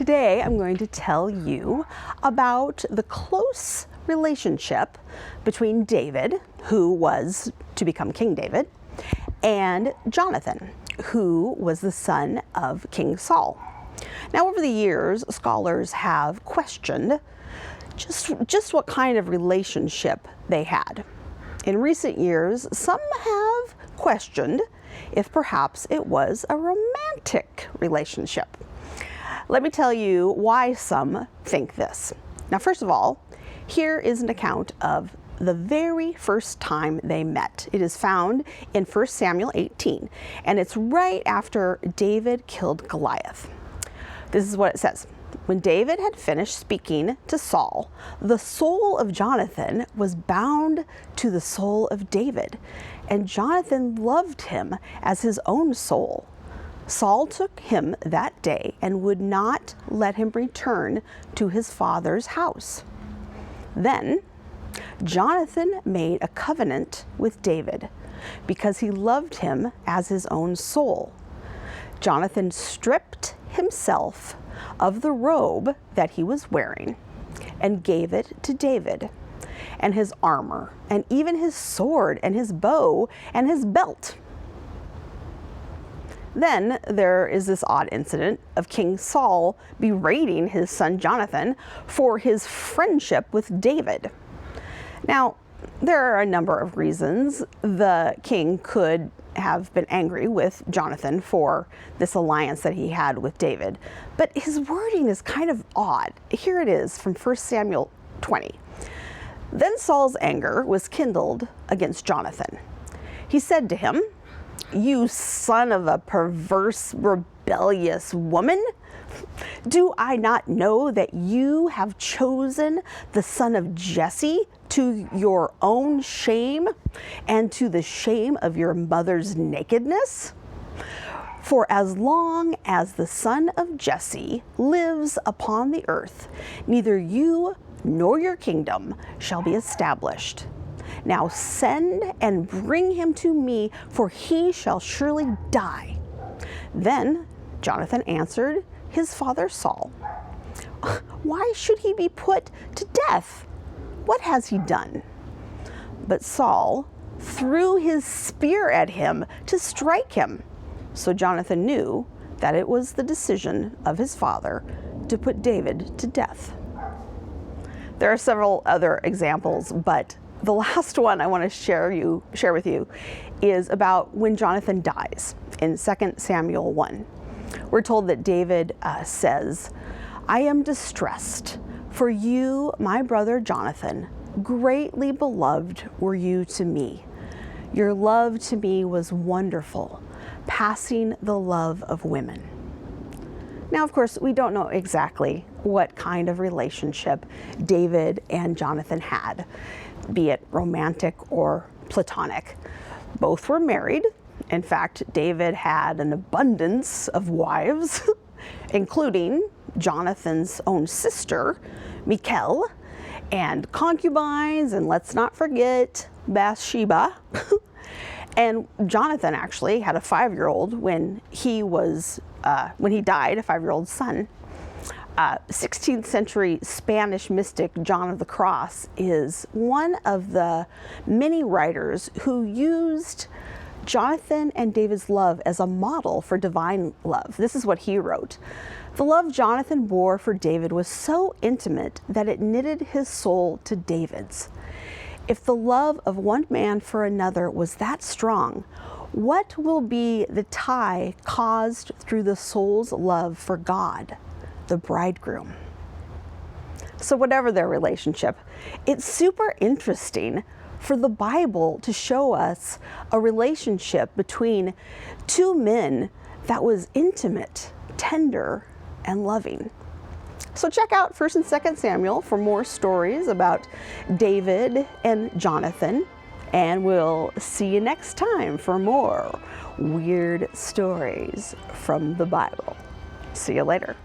today I'm going to tell you about the close relationship between David, who was to become King David, and Jonathan, who was the son of King Saul. Now, over the years, scholars have questioned just what kind of relationship they had. In recent years, some have questioned if perhaps it was a romantic relationship. Let me tell you why some think this. Now, first of all, here is an account of the very first time they met. It is found in 1 Samuel 18, and it's right after David killed Goliath. This is what it says. When David had finished speaking to Saul, the soul of Jonathan was bound to the soul of David, and Jonathan loved him as his own soul. Saul took him that day and would not let him return to his father's house. Then Jonathan made a covenant with David because he loved him as his own soul. Jonathan stripped himself of the robe that he was wearing and gave it to David, and his armor, and even his sword, and his bow, and his belt. Then there is this odd incident of King Saul berating his son Jonathan for his friendship with David. Now, there are a number of reasons the king could have been angry with Jonathan for this alliance that he had with David, but his wording is kind of odd. Here it is from 1 Samuel 20. Then Saul's anger was kindled against Jonathan. He said to him, "You son of a perverse, rebellious woman, do I not know that you have chosen the son of Jesse to your own shame and to the shame of your mother's nakedness? For as long as the son of Jesse lives upon the earth, neither you nor your kingdom shall be established. Now send and bring him to me, for he shall surely die." Then Jonathan answered his father Saul, "Why should he be put to death? What has he done?" But Saul threw his spear at him to strike him. So Jonathan knew that it was the decision of his father to put David to death. There are several other examples, but the last one I want to share with you is about when Jonathan dies in 2 Samuel 1. We're told that David says, "I am distressed, for you, my brother Jonathan, greatly beloved were you to me. Your love to me was wonderful, passing the love of women." Now, of course, we don't know exactly what kind of relationship David and Jonathan had, be it romantic or platonic. Both were married. In fact, David had an abundance of wives, including Jonathan's own sister, Michal, and concubines, and let's not forget Bathsheba. And Jonathan actually had a 5-year-old when he died, a 5-year-old son. 16th century Spanish mystic John of the Cross is one of the many writers who used Jonathan and David's love as a model for divine love. This is what he wrote. "The love Jonathan bore for David was so intimate that it knitted his soul to David's. If the love of one man for another was that strong, what will be the tie caused through the soul's love for God, the bridegroom?" So whatever their relationship, it's super interesting for the Bible to show us a relationship between two men that was intimate, tender, and loving. So check out 1 and 2 Samuel for more stories about David and Jonathan, and we'll see you next time for more weird stories from the Bible. See you later.